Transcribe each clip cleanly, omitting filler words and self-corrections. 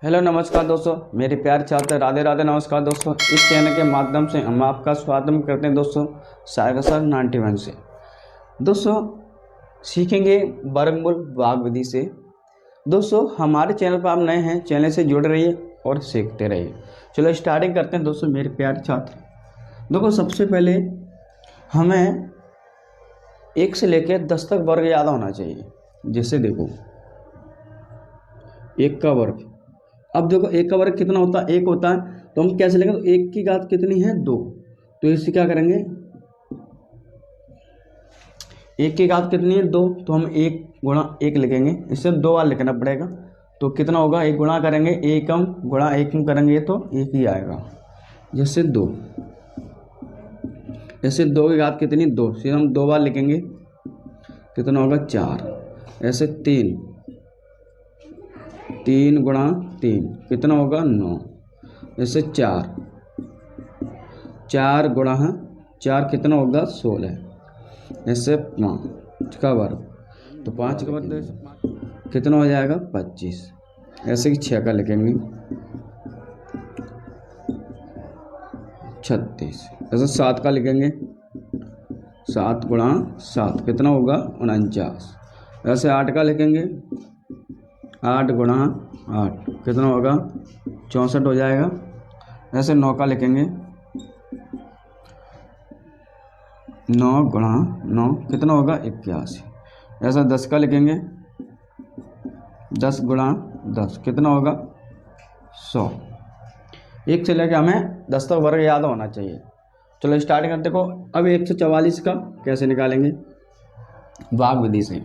Hello नमस्कार दोस्तों, मेरे प्यारे छात्र राधे राधे। नमस्कार दोस्तों, इस चैनल के माध्यम से हम आपका स्वागत करते हैं दोस्तों सागर सर 91 से। दोस्तों सीखेंगे वर्गमूल भाग विधि से। दोस्तों हमारे चैनल पर आप नए हैं, चैनल से जुड़े रहिए और सीखते रहिए। चलो स्टार्टिंग करते हैं दोस्तों मेरे प्यारे छात्र। देखो सबसे पहले हमें 1 से लेकर 10 तक वर्ग याद होना चाहिए। जैसे देखो 1 का वर्ग, अब देखो 1 का वर्ग कितना होता है, 1 होता है। तो हम कैसे लेंगे, तो 1 की घात कितनी है 2, तो इससे क्या करेंगे 1 की घात कितनी है 2, तो हम 1 गुणा 1 लिखेंगे। इससे 2 बार लिखना पड़ेगा, तो कितना होगा 1 गुणा करेंगे 1 गुणा 1 करेंगे तो 1 ही आएगा। जैसे 2, ऐसे 2 की घात कितनी 2, फिर हम 2 बार लिखेंगे, कितना होगा 4। ऐसे 3 गुणा 3 कितना होगा 9। ऐसे 4 गुणा 4 कितना होगा 16। ऐसे 5 का वर्ग, तो 5 का वर्ग कितना हो जाएगा 25। ऐसे कि 6 का लिखेंगे 36। ऐसे 7 का लिखेंगे 7 गुणा 7 कितना होगा 49। ऐसे 8 का लिखेंगे 8 गुणा 8 कितना होगा 64 हो जाएगा। ऐसे 9 का लिखेंगे 9 गुणा 9 कितना होगा 81। ऐसा 10 का लिखेंगे 10 गुणा 10 कितना होगा 100। 1 से लेकर हमें 10 तक वर्ग याद होना चाहिए। चलो स्टार्ट करते। देखो अब 144 का कैसे निकालेंगे भाग विधि से।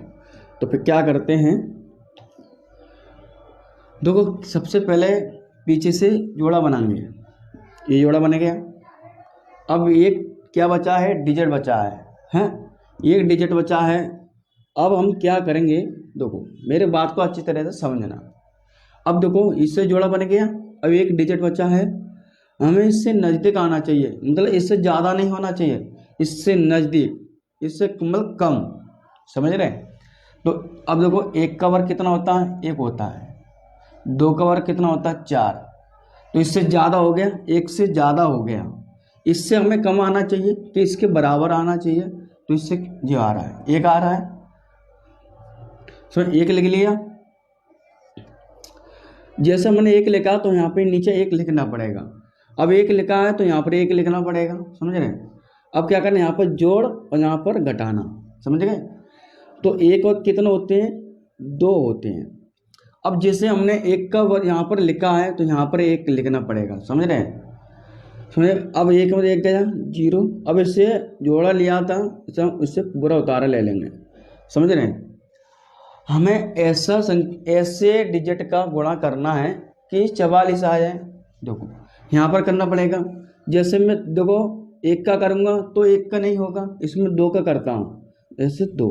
तो फिर क्या करते हैं, देखो सबसे पहले पीछे से जोड़ा बनाएंगे। ये जोड़ा बन गया। अब एक क्या बचा है, डिजिट बचा है, एक डिजिट बचा है। अब हम क्या करेंगे, देखो मेरे बात को अच्छी तरह से समझना। अब देखो इससे जोड़ा बन गया, अब एक डिजिट बचा है, हमें इससे नज़दीक आना चाहिए, मतलब इससे ज़्यादा नहीं होना चाहिए, इससे नज़दीक, इससे मतलब कम, समझ रहे हैं। तो अब देखो 1 का वर्ग कितना होता है 1 होता है, 2 का वर्ग कितना होता है 4, तो इससे ज़्यादा हो गया, 1 से ज़्यादा हो गया, इससे हमें कम आना चाहिए कि इसके बराबर आना चाहिए। तो इससे जो आ रहा है 1 आ रहा है, सो 1 लिख लिया। जैसे मैंने 1 लिखा तो यहाँ पे नीचे 1 लिखना पड़ेगा। अब 1 लिखा है तो यहाँ पर 1 लिखना पड़ेगा, समझ रहे हैं। अब क्या करना, यहाँ पर जोड़ और यहाँ पर घटाना, समझ गए। तो 1 और कितने होते हैं 2 होते हैं। अब जैसे हमने 1 का वर्ग यहाँ पर लिखा है तो यहाँ पर 1 लिखना पड़ेगा, समझ रहे हैं। समझे। अब 1 में 1 गया 0। अब इससे जोड़ा लिया था, इससे पूरा उतारा ले लेंगे, समझ रहे हैं। हमें ऐसे डिजिट का गुणा करना है कि 44 आ जाए। देखो यहाँ पर करना पड़ेगा। जैसे मैं देखो 1 का करूँगा तो 1 का नहीं होगा, इसमें 2 का करता हूँ, ऐसे 2।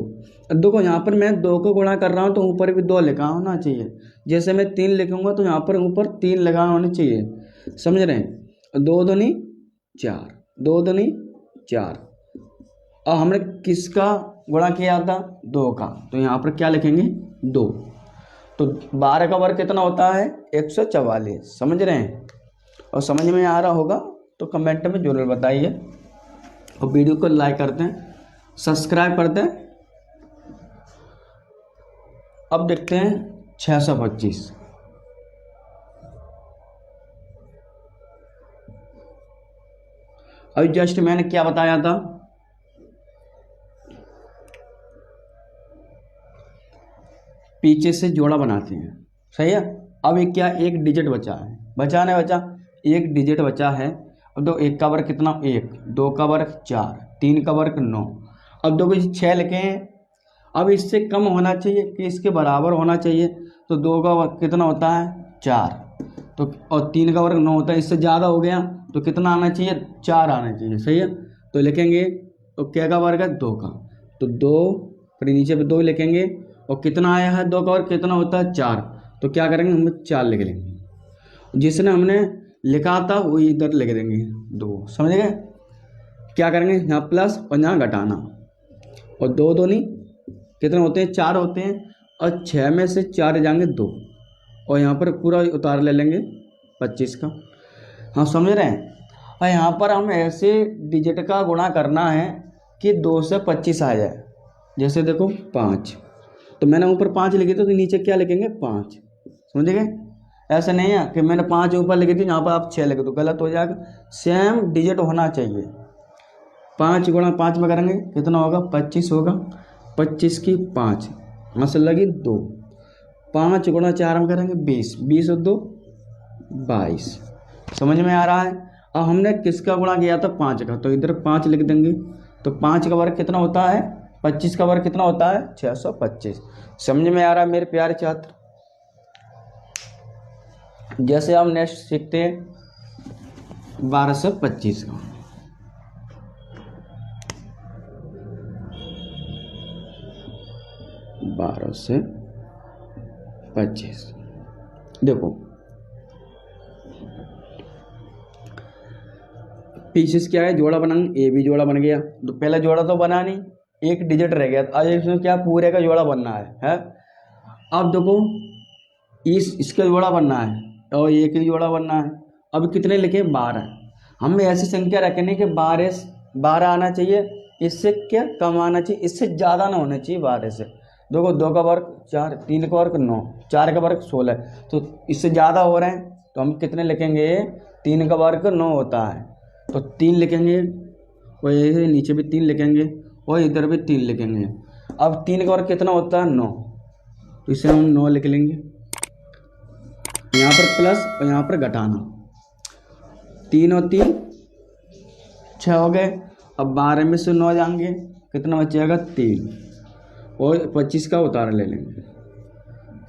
अब देखो यहाँ पर मैं 2 को गुणा कर रहा हूँ तो ऊपर भी 2 लिखा होना चाहिए। जैसे मैं 3 लिखूँगा तो यहाँ पर ऊपर 3 लगा होना चाहिए, समझ रहे हैं। 2 दूनी 4, 2 दूनी 4। और हमने किसका गुणा किया था 2 का, तो यहाँ पर क्या लिखेंगे 2। तो 12 का वर्ग कितना होता है 144, समझ रहे हैं। और समझ में आ रहा होगा तो कमेंट में जरूर बताइए, और वीडियो को लाइक करते हैं, सब्सक्राइब करते हैं। अब देखते हैं 625। अभी जस्ट मैंने क्या बताया था, पीछे से जोड़ा बनाते हैं, सही है। अब एक क्या, एक डिजिट बचा है, एक डिजिट बचा है। अब दो 1 का वर्ग कितना 1, 2 का वर्ग 4, 3 का वर्ग 9। अब दो 6 लिखे हैं। अब इससे कम होना चाहिए कि इसके बराबर होना चाहिए। तो 2 का वर्ग कितना होता है 4, तो और 3 का वर्ग 9 होता है। इससे ज़्यादा हो गया तो कितना आना चाहिए 4 आना चाहिए, सही है। तो लिखेंगे तो क्या का वर्ग है 2 का, तो 2 फिर नीचे पे 2 लिखेंगे। और कितना आया है 2 का वर्ग कितना होता है 4, तो क्या करेंगे हम 4 लिख लेंगे। जिसने हमने लिखा था वो इधर लिख देंगे 2, समझ गए। क्या करेंगे यहाँ प्लस और यहाँ घटाना, और 2 दूनी कितने होते हैं 4 होते हैं, और 6 में से 4 जाएंगे 2, और यहाँ पर पूरा उतार ले लेंगे 25 का। हाँ समझ रहे हैं। और यहाँ पर हम ऐसे डिजिट का गुणा करना है कि 2 से 25 आ जाए। जैसे देखो 5, तो मैंने ऊपर 5 लिखी थी तो नीचे क्या लिखेंगे 5, समझ गए। ऐसा नहीं है कि मैंने 5 ऊपर लिखी थी यहाँ पर आप 6 लिख दो, गलत हो जाएगा। सेम डिजिट होना चाहिए। 5 गुणा 5 में करेंगे कितना होगा 25 होगा, 25 की 5 मतलब लगी 2। 5 गुणा 4 में करेंगे 20, 20 और 2 22। समझ में आ रहा है। अब हमने किसका गुणा किया था 5 का, तो इधर 5 लिख देंगे। तो 5 का वर्ग कितना होता है 25 का वर्ग कितना होता है 625। समझ में आ रहा है मेरे प्यारे छात्र। जैसे हम नेक्स्ट सीखते हैं 12 से 25 का। बारह से 25 देखो पीसेस क्या है, जोड़ा बनाएंगे। ए भी जोड़ा बन गया, तो पहला जोड़ा तो बना नहीं, एक डिजिट रह गया। आज इसमें क्या पूरे का जोड़ा बनना है? अब देखो इसका जोड़ा बनना है और एक ही जोड़ा बनना है। अब कितने लिखे 12। हमें ऐसी संख्या रखनी कि 12 आना चाहिए, इससे क्या कम आना चाहिए, इससे ज़्यादा ना होना चाहिए 12 से। देखो 2 का वर्ग 4, 3 का वर्ग 9, 4 का वर्ग 16, तो इससे ज़्यादा हो रहे हैं तो हम कितने लिखेंगे 3 का वर्ग 9 होता है तो 3 लिखेंगे, और ये नीचे भी 3 लिखेंगे और इधर भी 3 लिखेंगे। अब 3 का वर्ग कितना होता है 9, तो इसे हम 9 लिख लेंगे। यहाँ पर प्लस और यहाँ पर घटाना, 3 और 3 6 हो गए। अब 12 में से 9 जाएंगे कितना बचेगा 3 और 25 का उतार ले लेंगे।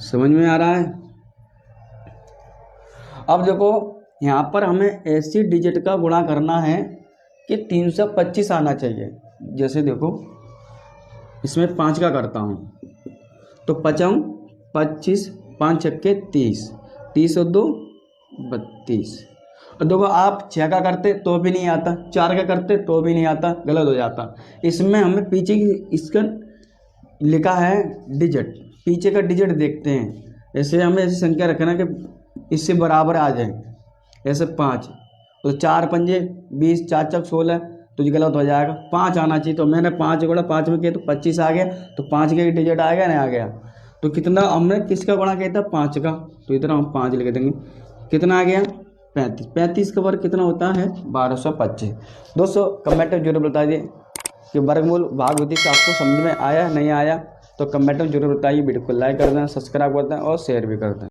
समझ में आ रहा है। अब देखो यहाँ पर हमें ऐसी डिजिट का गुणा करना है कि 325 आना चाहिए। जैसे देखो इसमें 5 का करता हूँ तो 5 25, 5 छक्के 30, 30 और 2 32। और देखो आप 6 का करते तो भी नहीं आता, 4 का करते तो भी नहीं आता, गलत हो जाता। इसमें हमें पीछे की इसका लिखा है डिजिट, पीछे का डिजिट देखते हैं। ऐसे हमें ऐसी संख्या रखना कि इससे बराबर आ जाए। ऐसे 5 तो 4 पंजे 20, 4 चक 16, तो ये गलत हो जाएगा। 5 आना चाहिए, तो मैंने 5 गुणा 5 में किया तो 25 आ गया। तो 5 का डिजिट आ गया, नहीं आ गया। तो कितना हमने किसका गुणा किया था 5 का, तो इतना हम 5 लिख देंगे। कितना आ गया 35। 35 का वर्ग कितना होता है 1225। दोस्तों कमेंट में जरूर बता दिए कि वर्गमूल भागवती से आपको समझ में आया नहीं आया, तो कमेंट में जरूर बताइए। वीडियो को लाइक कर दें, सब्सक्राइब कर दें और शेयर भी कर दें।